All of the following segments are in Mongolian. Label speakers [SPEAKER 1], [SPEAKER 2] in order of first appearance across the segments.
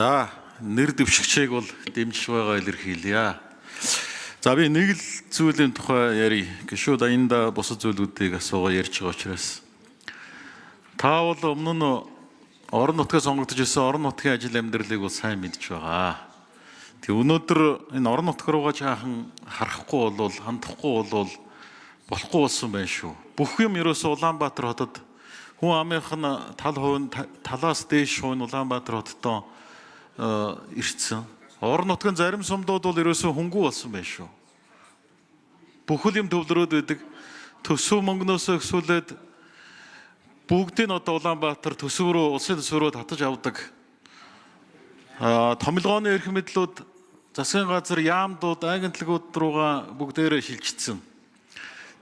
[SPEAKER 1] За нэр дэвшигчийг бол дэмжиж байгаа илэрхийлье. За би нэг л зүйлийн тухай ярий. Гişүүд аянда бусад зүйлүүдийг асуугаа ярьж байгаа учраас та бол өмнө нь орон нутгаа сонгогдож ирсэн орон нутгийн ажил амьдралыг бол сайн мэдж байгаа. Тэг өнөөдөр энэ орон нутг руугаа жаахан харахгүй бол хандахгүй бол болохгүй болсон байх шүү. Бүх юм ерөөсөө Улаанбаатар хотод хүн амынх нь талаас дээш хувь Улаанбаатар хотод ирсэн. Орон нутгийн зарим сумдууд бол ерөөсөө хөнгүү болсон байх шүү. Бүхэл юм төвлөрөөд байдаг. Төсөв мөнгнөөс өсвөлээд бүгдийг одоо Улаанбаатар төсөв рүү улсын төсөв рүү татаж авдаг. Томилгооны эрх мэдлүүд засгийн газар яамдууд агентлагууд руугаа бүгдээрээ шилжчихсэн.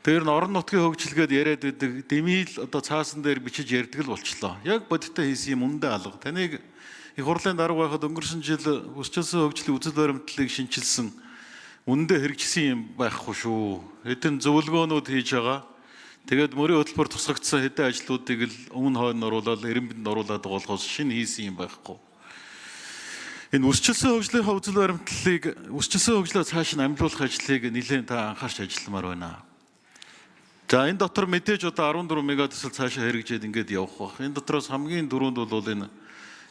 [SPEAKER 1] Тэр нь орон нутгийн хөгжилгээд яриад байдаг. Дэмийл одоо цаасан дээр бичиж ярьдаг л болчлоо. Яг бодиттой хийсэн юм үндэ алга. Таныг их хурлын дарга байхад өнгөрсөн жил хүсчилсэн хөгжлийн үзэл баримтлалыг шинчилсэн үндэ хэрэгжсэн юм байхгүй шүү. Хэдэн зөвлөгөөнүүд хийж байгаа. Тэгээд мөрийн хөтөлбөр тусгагдсан хэдэн ажлуудыг л өмнө хойно оруулаад эренбэнд оруулаад болохоос шинэ хийсэн юм байхгүй. Энэ үсчилсэн хөгжлийн үзэл баримтлалыг үсчилсэн хөгжлөө цааш нь амжуулах ажлыг нэлээд та анхаарч ажилламаар байна. За энэ дотор мэдээж одоо 14 мегатесл цаашаа хэрэгжээд ингээд явах бах. Энэ дотроос хамгийн дөрөнд бол энэ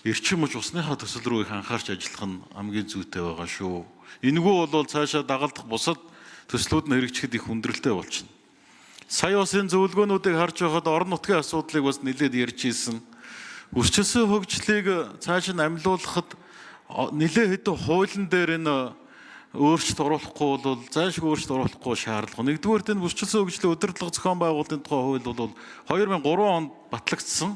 [SPEAKER 1] эрчим хүч усныхаа төсөл рүү их анхаарч ажиллах нь хамгийн зүйтэй байгаа шүү. Энэгүй бол цаашаа дагалдах бусад төслүүд нь хэрэгжихэд их хүндрэлтэй болчихно. Сая бас энэ зөвлөгөөнүүдийг харж байхад орон нутгийн асуудлыг бас нэлээд ярьж ийсэн. Үсчилсэн хөгжлийг цааш нь амлуулахад нэлээд хэдэн хуулийн дээр энэ өөрчлөлт оруулахгүй бол заашгүй өөрчлөлт оруулахгүй шаардлага. Нэгдүгээр энэ үсчилсэн хөгжлийн удирдлага зохион байгуулалтын тухай хууль бол 2003 онд батлагдсан.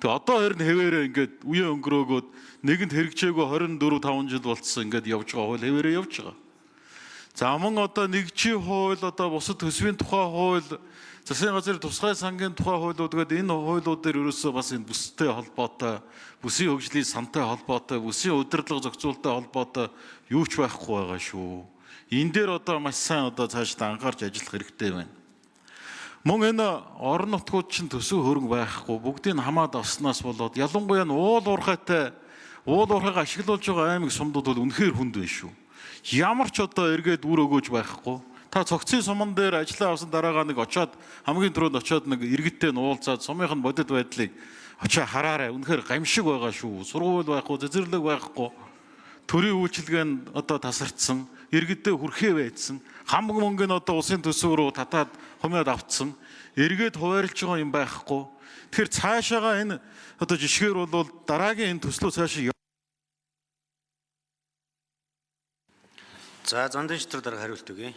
[SPEAKER 1] Тэгээ одоо харин хэвээрээ ингээд үе өнгөрөөгөөд нэгэнд хэрэгжээгүй 24-5 жил болцсон ингээд явж байгаа хууль хэвээрээ явж байгаа. За мөн одоо нэгжийн хууль одоо бусад төсвийн тухай хууль засгийн газрын тусгай сангийн тухай хуулиуд гэдэг энэ хуулиуд дээр ерөөсөө бас энэ бүстэй холбоотой, бүсийн хөгжлийн сантай холбоотой, бүсийн удирдлага зохицуулалттай холбоотой юу ч байхгүй байгаа шүү. Энэ дээр одоо маш сайн одоо цаашдаа анхаарч ажиллах хэрэгтэй байна. Мөн энэ орон нутгууд чинь төсөв хөрөнгө байхгүй бүгдийг хамаад авснаас болоод ялангуяа нь уул уурхайг ашиглуулж байгаа аймаг сумдууд бол үнэхээр хүнд байна шүү. Ямар ч одоо эргээд үр өгөөж байхгүй. Та цогцын суман дээр ажиллаа авсан дараагаа нэг очоод хамгийн түрүүнд очоод нэг иргэдтэй нь уулзаад сумынх нь бодит байдлыг очоо хараарай. Үнэхээр гамшиг байгаа шүү. Сургууль байхгүй, цэцэрлэг байхгүй. Төрийн үйлчилгээ нь одоо тасардсан, иргэдтэй хүрхээ байдсан. Хамаг мөнгө нь одоо улсын төсөв рүү татаад хумаад авцсан. Эргээд хуваарлж байгаа юм байхгүй. Тэгэхээр цаашаага энэ одоо жишгээр бол дараагийн энэ төслөө цаашаа.
[SPEAKER 2] За Зондын шитрэг дарга хариулт өгье.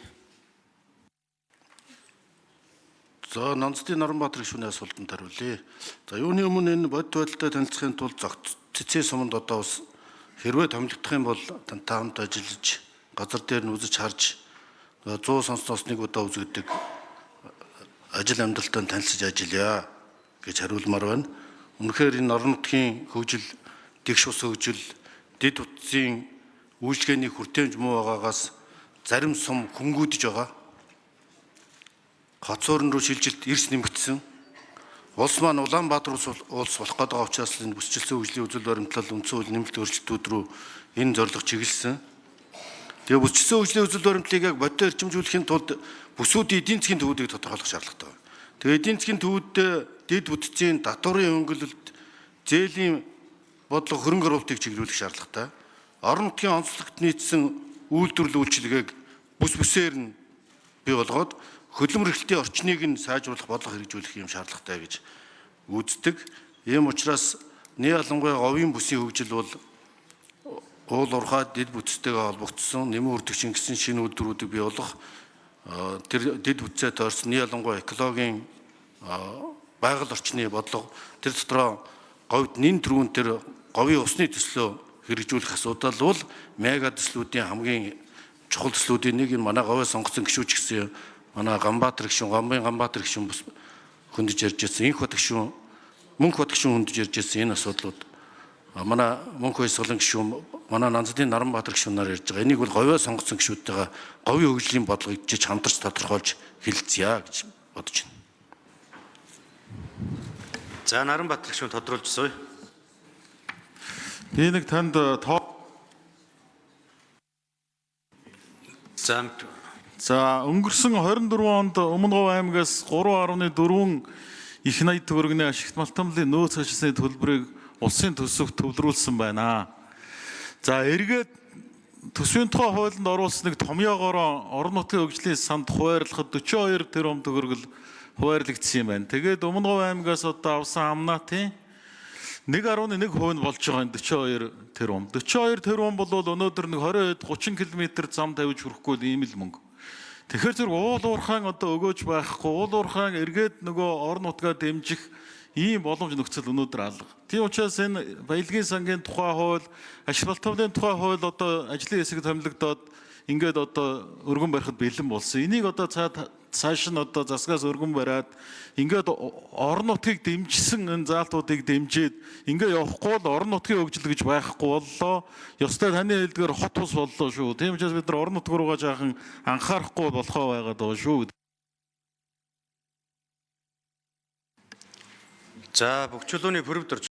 [SPEAKER 3] За Нонцдын Норонбаатар гишүүний асуултанд хариулъя. За юуны өмнө энэ бодит байдалтай танилцахын тулд цэцэн суманд одоо бас хэрвээ томилогдох юм бол тантай хамт ажиллаж газар дээр нь үзэж харж 100 сонсноос нэг удаа үзэгдэг ажил амьдралтай танилцж ажиллая гэж хариулмаар байна. Үнэхээр энэ орон нутгийн хөгжил, дэгш ус хөгжил, дэд утсын үйлчлэгээний хүртээмж муу байгаагаас зарим сум хөнгүүдж байгаа. Хоцорн руу шилжилт эрс нэмэгдсэн. Улс маань Улаанбаатар улс болох гэдэг учраас энэ бүсчилсэн хөгжлийн үзэл баримтлал үндсэн хууль нэмэлт өөрчлөлтүүд рүү энэ зорилго чиглэсэн. Тэгээ бүсчилсэн хөгжлийн үзэл баримтлалыг яг бодитоор эрчимжүүлэхийн тулд бүсүүдийн эдийн засгийн төвүүдийг тодорхойлох шаардлагатай байна. Тэгээ эдийн засгийн төвүүддээ дэд бүтцийн татварын хөнгөлөлт, зээлийн бодлого хөрөнгө оруулалтыг чиглүүлэх шаардлагатай. Орон нутгийн онцлогт нийцсэн үйлдвэрлэл үйлчилгээг бүс бүсээр нь бий болгоод хөдөлмөр эрхлэлтийн орчныг нь сайжруулах бодлого хэрэгжүүлэх юм шаардлагатай гэж үздэг. Ийм учраас нэг ялангуяа говийн бүсийн хөгжил бол уул уурхай дэд бүтцтэйгээ холбогдсон нэмэн үрдэгчин гэсэн шинэ үйлдвэрүүдийг бий болгох тэр дэд бүтцээ тойрсон нэг ялангуяа экологийн байгаль орчны бодлого тэр дотроо говьд нэн түрүүн тэр говийн усны төслөө хэрэгжүүлэх асуудал бол мега төслүүдийн хамгийн чухал төслүүдийн нэг нь манай говьд сонгоцсон гишүүч гэсэн манай Ганбаатар гишүүн, Ганбаатар гишүүн бас хөндөж ярьж байсан. Инх бат гишүүн, Мөнх бат гишүүн хөндөж ярьж байсан энэ асуудлууд манай Мөнх Баясгалан гишүүн, манай Нонцдын Норонбаатар гишүүнээр ярьж байгаа. Энийг бол говьд сонгоцсон гишүүдтэйгээ говийн хөгжлийн бодлогыг ижиж хамтарч тодорхойлж хэлэлцъя гэж бодож байна.
[SPEAKER 2] За Норонбаатар гишүүн тодруулж сууя.
[SPEAKER 1] Би нэг танд За өнгөрсөн 24 онд Өмнөговь аймгаас 3.4 их 80 төгрөгийн ашигт малтамлын нөөц ажлын төлбөрийг улсын төсөвт төвлөрүүлсэн байна. За эргээд төсвийн тухай хуулинд оруулсан нэг томьёогоор орон нутгийн хөгжлийн санд хуваарлахад 42 тэрбум төгрөг хуваарлагдсан юм байна. Тэгээд Өмнөговь аймгаас одоо авсан амнаатын 1.1% нь болж байгаа энэ 42 тэрбум. 42 тэрбум бол өнөөдөр нэг 20-30 км зам тавьж хүрэхгүй ийм л мөнгө. Тэгэхээр зэрэг уул уурхайн одоо өгөөж байхгүй, уул уурхайн эргээд нөгөө орон нутгаа дэмжих ийм боломж нөхцөл өнөөдөр алга. Тийм учраас энэ баялагын сангийн тухай хууль, ашиг балтамлын тухай хууль одоо ажлын хэсэг томилогдоод ингээд одоо өргөн барихад бэлэн болсон. Энийг одоо цааш нь одоо засгаас өргөн бариад ингээд орон нутгийг дэмжсэн энэ заалтуудыг дэмжиж ингээд явахгүй бол орон нутгийн хөгжил гэж байхгүй боллоо. Ёстой таны хэлдгээр хот бус боллоо шүү. Тийм учраас бид нар орон нутг руугаа жаахан анхаарахгүй болохоо байгаад байгаа шүү.
[SPEAKER 2] За бүх чөлөөний бүрэлдэхүүн